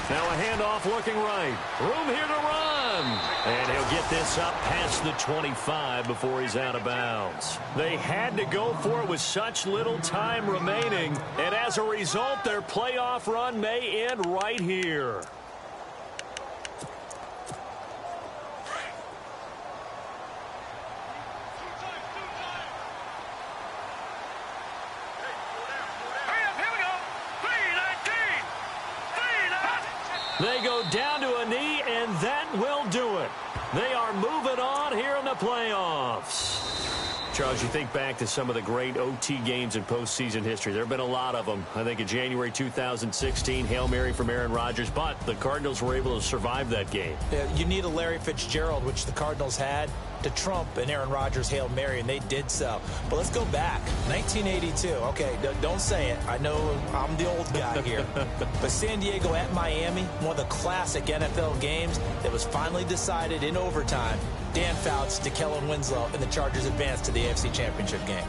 Now a handoff looking right. Room here to run. And he'll get this up past the 25 before he's out of bounds. They had to go for it with such little time remaining. And as a result, their playoff run may end right here. They go down to a knee, and that will do it. They are moving on here in the playoffs. Charles, you think back to some of the great OT games in postseason history. There have been a lot of them. I think in January 2016, Hail Mary from Aaron Rodgers, but the Cardinals were able to survive that game. Yeah, you need a Larry Fitzgerald, which the Cardinals had, to trump an Aaron Rodgers Hail Mary, and they did so. But let's go back. 1982. Okay, don't say it. I know I'm the old guy here. But San Diego at Miami, one of the classic NFL games that was finally decided in overtime. Dan Fouts to Kellen Winslow, and the Chargers advanced to the AFC Championship game.